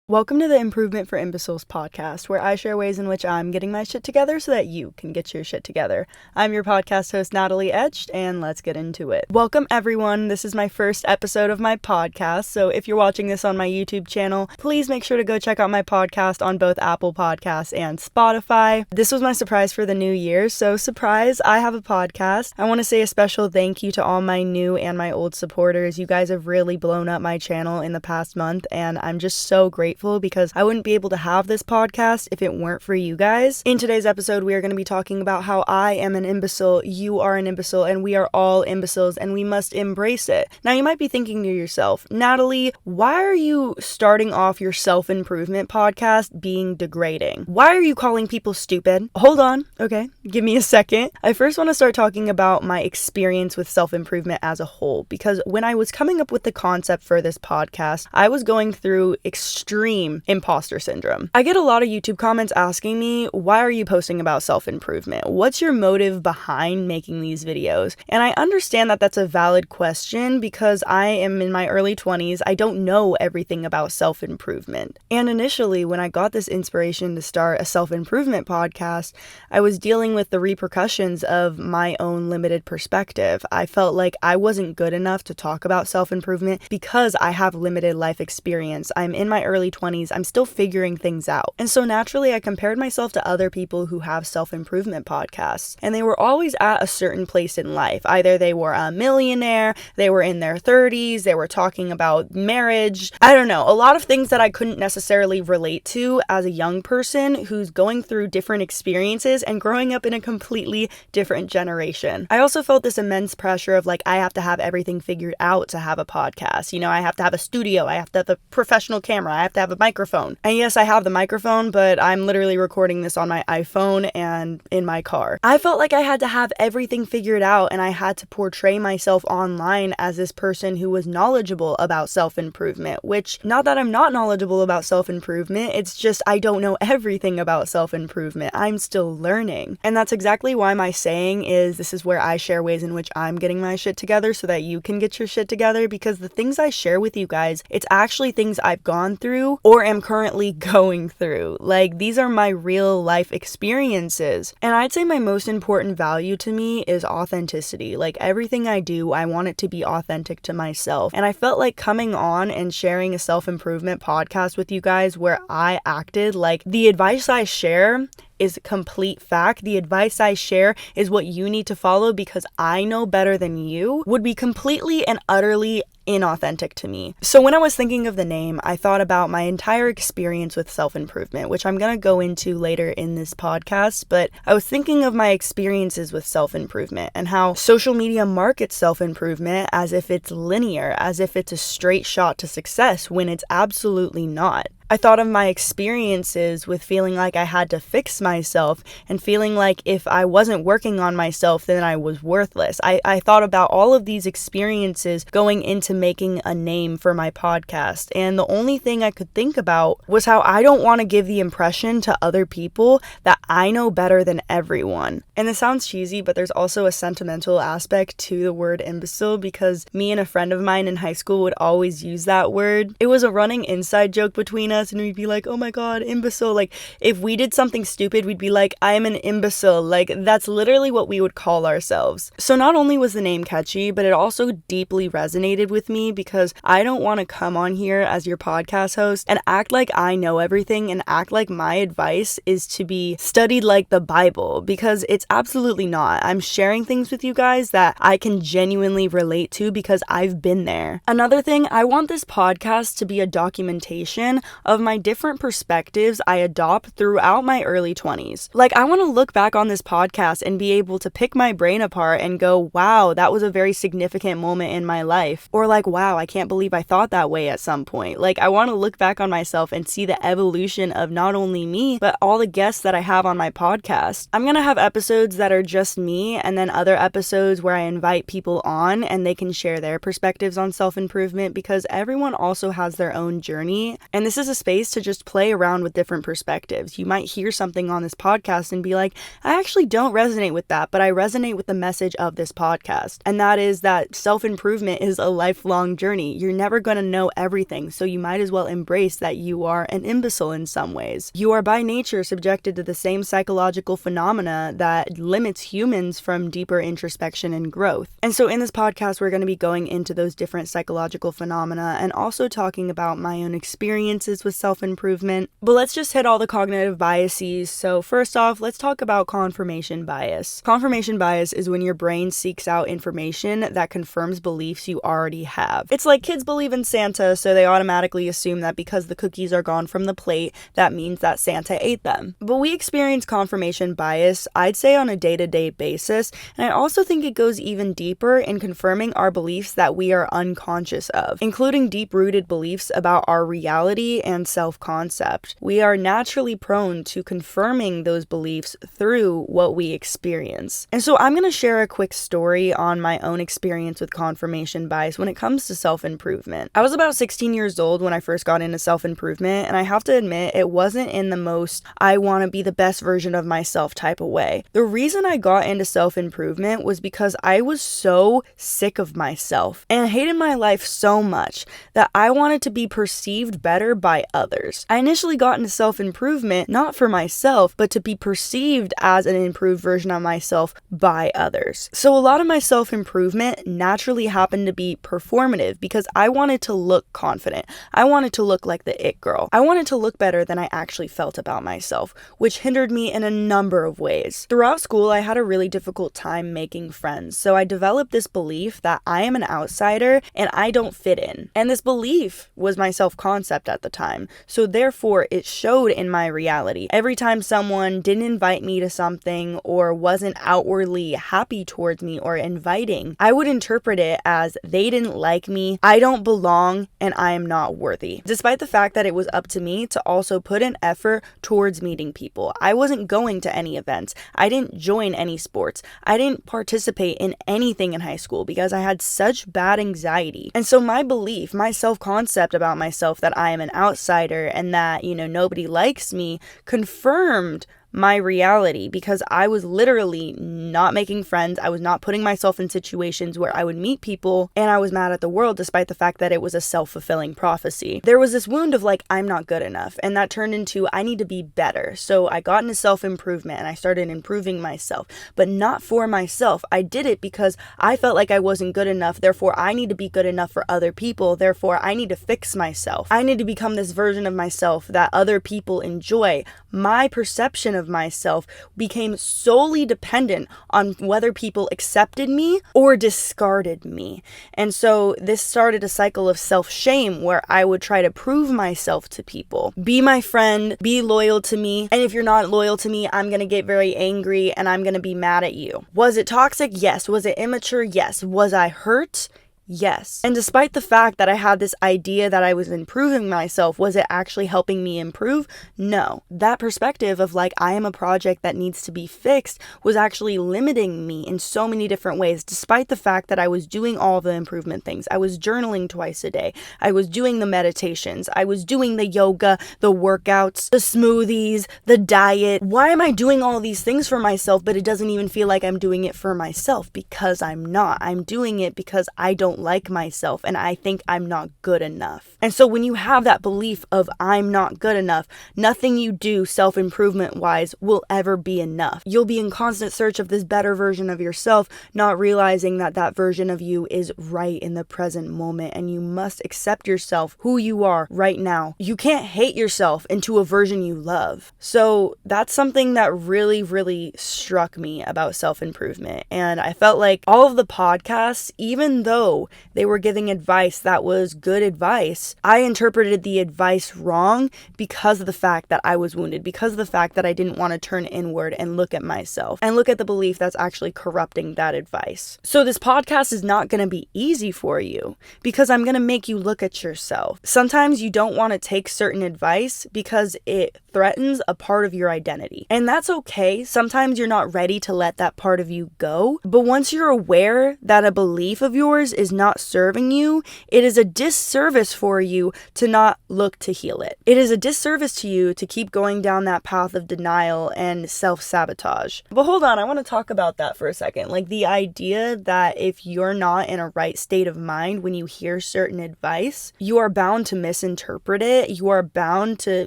Welcome to the Improvement for Imbeciles podcast, where I share ways in which I'm getting my shit together so that you can get your shit together. I'm your podcast host, Natalie, and let's get into it. Welcome, everyone. This is my first episode of my podcast, so if you're watching this on my YouTube channel, please make sure to go check out my podcast on both Apple Podcasts and Spotify. This was my surprise for the new year, so surprise, I have a podcast. I want to say a special thank you to all my new and my old supporters. You guys have really blown up my channel in the past month, and I'm just so grateful because I wouldn't be able to have this podcast if it weren't for you guys. In today's episode, we are going to be talking about how I am an imbecile, you are an imbecile, and we are all imbeciles, and we must embrace it. Now, you might be thinking to yourself, Natalie, why are you starting off your self-improvement podcast being degrading? Why are you calling people stupid? Hold on, okay, give me a second. I first want to start talking about my experience with self-improvement as a whole, because when I was coming up with the concept for this podcast, I was going through extreme imposter syndrome. I get a lot of YouTube comments asking me, why are you posting about self-improvement? What's your motive behind making these videos? And I understand that that's a valid question because I am in my early 20s. I don't know everything about self-improvement. And initially, when I got this inspiration to start a self-improvement podcast, I was dealing with the repercussions of my own limited perspective. I felt like I wasn't good enough to talk about self-improvement because I have limited life experience. I'm in my early 20s, I'm still figuring things out. And so naturally, I compared myself to other people who have self-improvement podcasts. And they were always at a certain place in life. Either they were a millionaire, they were in their 30s, they were talking about marriage. I don't know, a lot of things that I couldn't necessarily relate to as a young person who's going through different experiences and growing up in a completely different generation. I also felt this immense pressure of I have to have everything figured out to have a podcast. You know, I have to have a studio, I have to have a professional camera, I have to have a microphone. And yes, I have the microphone, but I'm literally recording this on my iPhone and in my car. I felt like I had to have everything figured out and I had to portray myself online as this person who was knowledgeable about self-improvement, which, not that I'm not knowledgeable about self-improvement, it's just I don't know everything about self-improvement. I'm still learning. And that's exactly why my saying is this is where I share ways in which I'm getting my shit together so that you can get your shit together, because the things I share with you guys, it's actually things I've gone through or am currently going through. These are my real life experiences. And I'd say my most important value to me is authenticity. Everything I do, I want it to be authentic to myself. And I felt like coming on and sharing a self-improvement podcast with you guys where I acted like the advice I share is complete fact. The advice I share is what you need to follow because I know better than you would be completely and utterly inauthentic to me. So when I was thinking of the name, I thought about my entire experience with self-improvement, which I'm going to go into later in this podcast, but I was thinking of my experiences with self-improvement and how social media markets self-improvement as if it's linear, as if it's a straight shot to success when it's absolutely not. I thought of my experiences with feeling like I had to fix myself and feeling like if I wasn't working on myself, then I was worthless. I thought about all of these experiences going into making a name for my podcast. And the only thing I could think about was how I don't want to give the impression to other people that I know better than everyone. And this sounds cheesy, but there's also a sentimental aspect to the word imbecile because me and a friend of mine in high school would always use that word. It was a running inside joke between us, and we'd be like, oh my god, imbecile. If we did something stupid, we'd be like, I'm an imbecile. That's literally what we would call ourselves. So not only was the name catchy, but it also deeply resonated with me because I don't want to come on here as your podcast host and act like I know everything and act like my advice is to be studied like the Bible, because it's absolutely not. I'm sharing things with you guys that I can genuinely relate to because I've been there. Another thing, I want this podcast to be a documentation of my different perspectives I adopt throughout my early 20s. I want to look back on this podcast and be able to pick my brain apart and go, wow, that was a very significant moment in my life. Or wow, I can't believe I thought that way at some point. I want to look back on myself and see the evolution of not only me, but all the guests that I have on my podcast. I'm going to have episodes that are just me and then other episodes where I invite people on and they can share their perspectives on self-improvement because everyone also has their own journey. And this is a space to just play around with different perspectives. You might hear something on this podcast and be like, I actually don't resonate with that, but I resonate with the message of this podcast. And that is that self-improvement is a lifelong journey. You're never going to know everything, so you might as well embrace that you are an imbecile in some ways. You are by nature subjected to the same psychological phenomena that limits humans from deeper introspection and growth. And so in this podcast, we're going to be going into those different psychological phenomena and also talking about my own experiences with self-improvement. But let's just hit all the cognitive biases. So first off, let's talk about confirmation bias. Confirmation bias is when your brain seeks out information that confirms beliefs you already have. It's like kids believe in Santa, so they automatically assume that because the cookies are gone from the plate, that means that Santa ate them. But we experience confirmation bias, I'd say, on a day-to-day basis, and I also think it goes even deeper in confirming our beliefs that we are unconscious of, including deep-rooted beliefs about our reality and self-concept. We are naturally prone to confirming those beliefs through what we experience. And so I'm going to share a quick story on my own experience with confirmation bias when it comes to self-improvement. I was about 16 years old when I first got into self-improvement, and I have to admit, it wasn't in the most I want to be the best version of myself type of way. The reason I got into self-improvement was because I was so sick of myself and hated my life so much that I wanted to be perceived better by others. I initially got into self-improvement not for myself, but to be perceived as an improved version of myself by others. So a lot of my self-improvement naturally happened to be performative because I wanted to look confident. I wanted to look like the it girl. I wanted to look better than I actually felt about myself, which hindered me in a number of ways. Throughout school, I had a really difficult time making friends, so I developed this belief that I am an outsider and I don't fit in. And this belief was my self-concept at the time, so therefore it showed in my reality. Every time someone didn't invite me to something or wasn't outwardly happy towards me or inviting, I would interpret it as they didn't like me, I don't belong, and I am not worthy. Despite the fact that it was up to me to also put an effort towards meeting people. I wasn't going to any events. I didn't join any sports. I didn't participate in anything in high school because I had such bad anxiety. And so my belief, my self-concept about myself that I am an outsider and that, nobody likes me confirmed my reality because I was literally not making friends. I was not putting myself in situations where I would meet people, and I was mad at the world despite the fact that it was a self-fulfilling prophecy. There was this wound of I'm not good enough, and that turned into I need to be better. So I got into self-improvement and I started improving myself, but not for myself. I did it because I felt like I wasn't good enough. Therefore, I need to be good enough for other people. Therefore, I need to fix myself. I need to become this version of myself that other people enjoy. My perception of myself became solely dependent on whether people accepted me or discarded me. And so this started a cycle of self-shame where I would try to prove myself to people. Be my friend, be loyal to me, and if you're not loyal to me, I'm gonna get very angry and I'm gonna be mad at you. Was it toxic? Yes. Was it immature? Yes. Was I hurt? Yes. And despite the fact that I had this idea that I was improving myself, was it actually helping me improve? No. That perspective of I am a project that needs to be fixed was actually limiting me in so many different ways, despite the fact that I was doing all the improvement things. I was journaling twice a day. I was doing the meditations. I was doing the yoga, the workouts, the smoothies, the diet. Why am I doing all these things for myself, but it doesn't even feel like I'm doing it for myself? Because I'm not. I'm doing it because I don't like myself and I think I'm not good enough. And so when you have that belief of I'm not good enough, nothing you do self-improvement wise will ever be enough. You'll be in constant search of this better version of yourself, not realizing that that version of you is right in the present moment, and you must accept yourself, who you are right now. You can't hate yourself into a version you love. So that's something that really, really struck me about self-improvement. And I felt like all of the podcasts, even though they were giving advice that was good advice, I interpreted the advice wrong because of the fact that I was wounded, because of the fact that I didn't want to turn inward and look at myself and look at the belief that's actually corrupting that advice. So this podcast is not going to be easy for you because I'm going to make you look at yourself. Sometimes you don't want to take certain advice because it threatens a part of your identity. And that's okay. Sometimes you're not ready to let that part of you go. But once you're aware that a belief of yours is not serving you, it is a disservice for you to not look to heal it. It is a disservice to you to keep going down that path of denial and self-sabotage. But hold on, I want to talk about that for a second. Like the idea that if you're not in a right state of mind when you hear certain advice, you are bound to misinterpret it. You are bound to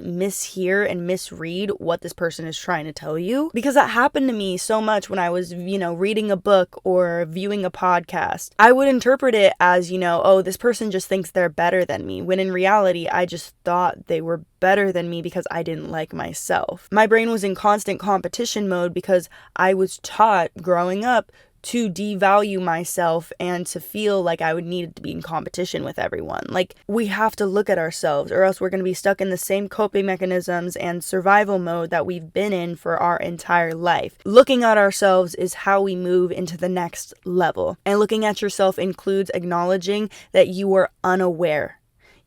mishear and misread what this person is trying to tell you. Because that happened to me so much when I was, reading a book or viewing a podcast. I would interpret it as, oh, this person just thinks they're better than me. When in reality, I just thought they were better than me because I didn't like myself. My brain was in constant competition mode because I was taught growing up to devalue myself and to feel like I would need to be in competition with everyone. Like, we have to look at ourselves or else we're going to be stuck in the same coping mechanisms and survival mode that we've been in for our entire life. Looking at ourselves is how we move into the next level. And looking at yourself includes acknowledging that you are unaware.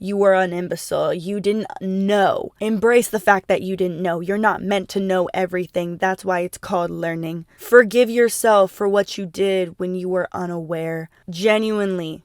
You are an imbecile. You didn't know. Embrace the fact that you didn't know. You're not meant to know everything. That's why it's called learning. Forgive yourself for what you did when you were unaware. Genuinely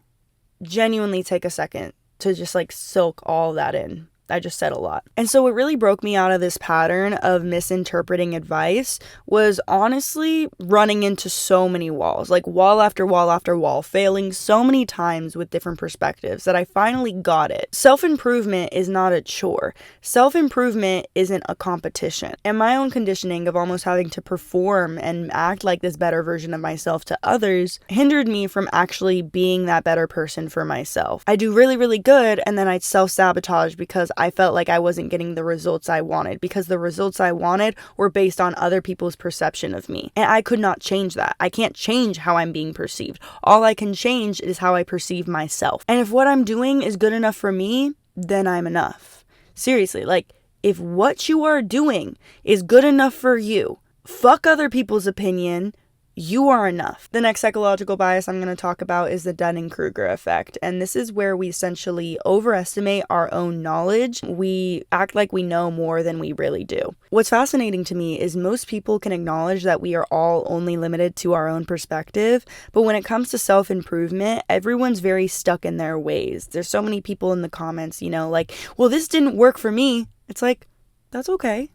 take a second to just soak all that in. I just said a lot. And so what really broke me out of this pattern of misinterpreting advice was honestly running into so many walls, wall after wall after wall, failing so many times with different perspectives that I finally got it. Self-improvement is not a chore. Self-improvement isn't a competition. And my own conditioning of almost having to perform and act like this better version of myself to others hindered me from actually being that better person for myself. I do really, really good, and then I'd self-sabotage because I felt like I wasn't getting the results I wanted, because the results I wanted were based on other people's perception of me. And I could not change that. I can't change how I'm being perceived. All I can change is how I perceive myself. And if what I'm doing is good enough for me, then I'm enough. Seriously, if what you are doing is good enough for you, fuck other people's opinion. You are enough. The next psychological bias I'm going to talk about is the Dunning Kruger effect. And this is where we essentially overestimate our own knowledge. We act like we know more than we really do. What's fascinating to me is most people can acknowledge that we are all only limited to our own perspective. But when it comes to self-improvement, everyone's very stuck in their ways. There's so many people in the comments, well, this didn't work for me. It's that's okay.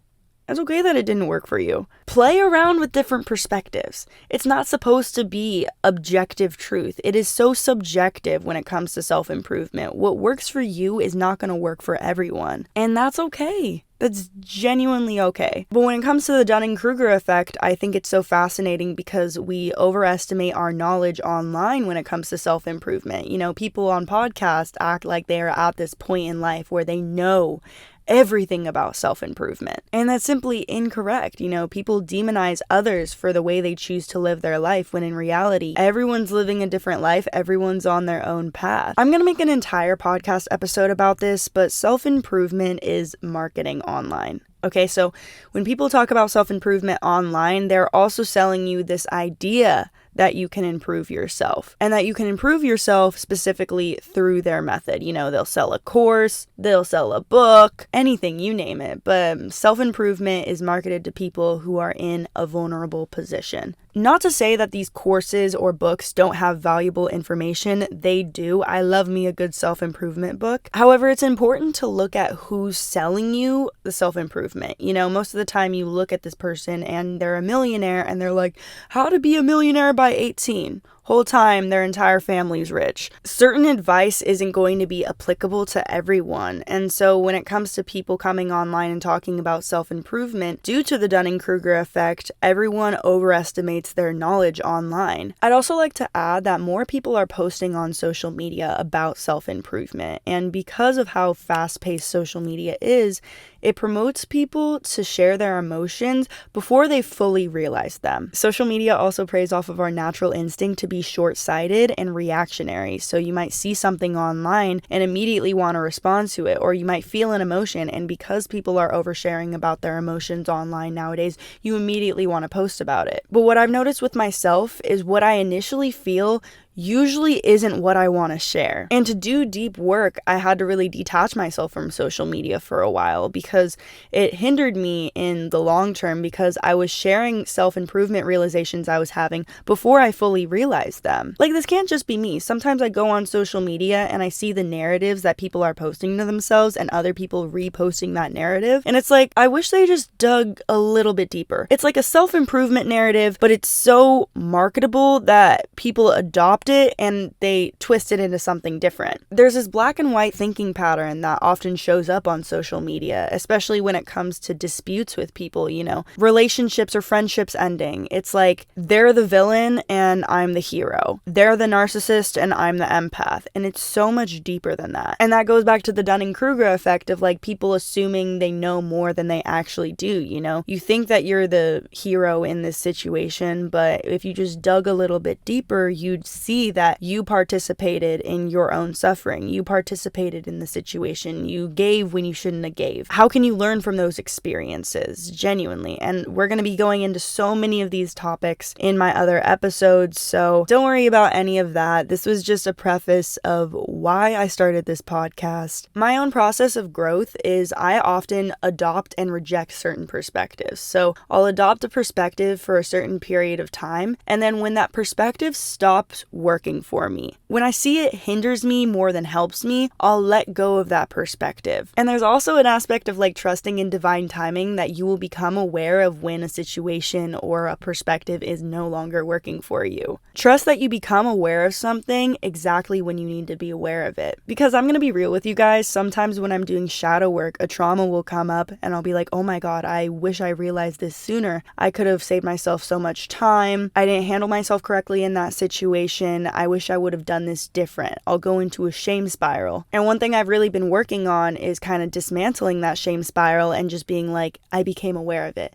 It's okay that it didn't work for you. Play around with different perspectives. It's not supposed to be objective truth. It is so subjective when it comes to self-improvement. What works for you is not going to work for everyone. And that's okay. That's genuinely okay. But when it comes to the Dunning Kruger effect, I think it's so fascinating because we overestimate our knowledge online when it comes to self-improvement. People on podcasts act like they are at this point in life where they know everything about self-improvement. And that's simply incorrect. People demonize others for the way they choose to live their life when in reality, everyone's living a different life. Everyone's on their own path. I'm going to make an entire podcast episode about this, but self-improvement is marketing online. Okay, so when people talk about self-improvement online, they're also selling you this idea that you can improve yourself, and that you can improve yourself specifically through their method. They'll sell a course, they'll sell a book, anything, you name it. But self-improvement is marketed to people who are in a vulnerable position. Not to say that these courses or books don't have valuable information. They do. I love me a good self-improvement book. However, it's important to look at who's selling you the self-improvement. Most of the time you look at this person and they're a millionaire and they're like, how to be a millionaire by 18. Whole time their entire family's rich. Certain advice isn't going to be applicable to everyone. And so when it comes to people coming online and talking about self-improvement, due to the Dunning-Kruger effect, everyone overestimates their knowledge online. I'd also like to add that more people are posting on social media about self-improvement. And because of how fast-paced social media is, it promotes people to share their emotions before they fully realize them. Social media also preys off of our natural instinct to be short-sighted and reactionary. So you might see something online and immediately want to respond to it, or you might feel an emotion, and because people are oversharing about their emotions online nowadays, you immediately want to post about it. But what I've noticed with myself is what I initially feel usually isn't what I want to share. And to do deep work, I had to really detach myself from social media for a while because it hindered me in the long term because I was sharing self-improvement realizations I was having before I fully realized them. Like, this can't just be me. Sometimes I go on social media and I see the narratives that people are posting to themselves and other people reposting that narrative. And it's like, I wish they just dug a little bit deeper. It's like a self-improvement narrative, but it's so marketable that people adopt it and they twist it into something different. There's this black and white thinking pattern that often shows up on social media, especially when it comes to disputes with people, relationships or friendships ending. It's like they're the villain and I'm the hero. They're the narcissist and I'm the empath. And it's so much deeper than that. And that goes back to the Dunning Kruger effect of like people assuming they know more than they actually do, You think that you're the hero in this situation, but if you just dug a little bit deeper, you'd see that you participated in your own suffering. You participated in the situation. You gave when you shouldn't have gave. How can you learn from those experiences? Genuinely. And we're going to be going into so many of these topics in my other episodes, so don't worry about any of that. This was just a preface of why I started this podcast. My own process of growth is I often adopt and reject certain perspectives. So I'll adopt a perspective for a certain period of time, and then when that perspective stops working for me, when I see it hinders me more than helps me, I'll let go of that perspective. And there's also an aspect of like trusting in divine timing that you will become aware of when a situation or a perspective is no longer working for you. Trust that you become aware of something exactly when you need to be aware of it. Because I'm going to be real with you guys, sometimes when I'm doing shadow work, a trauma will come up and I'll be like, oh my God, I wish I realized this sooner. I could have saved myself so much time. I didn't handle myself correctly in that situation. I wish I would have done this different. I'll go into a shame spiral. And one thing I've really been working on is kind of dismantling that shame spiral and just being like, I became aware of it.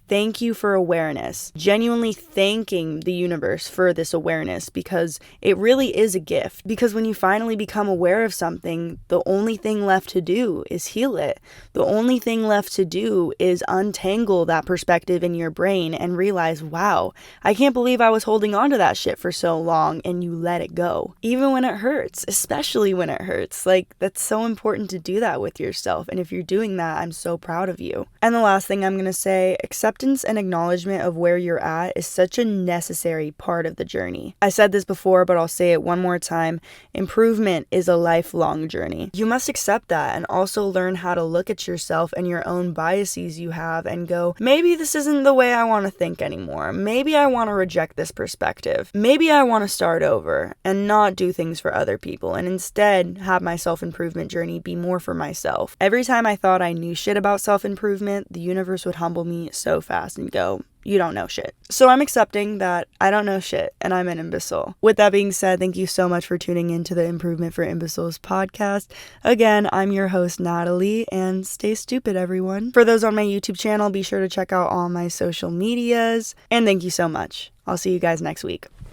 Thank you for awareness. Genuinely thanking the universe for this awareness because it really is a gift. Because when you finally become aware of something, the only thing left to do is heal it. The only thing left to do is untangle that perspective in your brain and realize, wow, I can't believe I was holding on to that shit for so long, and you let it go. Even when it hurts, especially when it hurts. Like, that's so important to do that with yourself. And if you're doing that, I'm so proud of you. And the last thing I'm going to say, acceptance and acknowledgement of where you're at is such a necessary part of the journey. I said this before, but I'll say it one more time. Improvement is a lifelong journey. You must accept that and also learn how to look at yourself and your own biases you have and go, maybe this isn't the way I want to think anymore. Maybe I want to reject this perspective. Maybe I want to start over and not do things for other people and instead have my self-improvement journey be more for myself. Every time I thought I knew shit about self-improvement, the universe would humble me so fast and go, you don't know shit. So I'm accepting that I don't know shit and I'm an imbecile. With that being said, thank you so much for tuning into the Improvement for Imbeciles podcast. Again, I'm your host, Natalie, and stay stupid, everyone. For those on my YouTube channel, be sure to check out all my social medias. And thank you so much. I'll see you guys next week.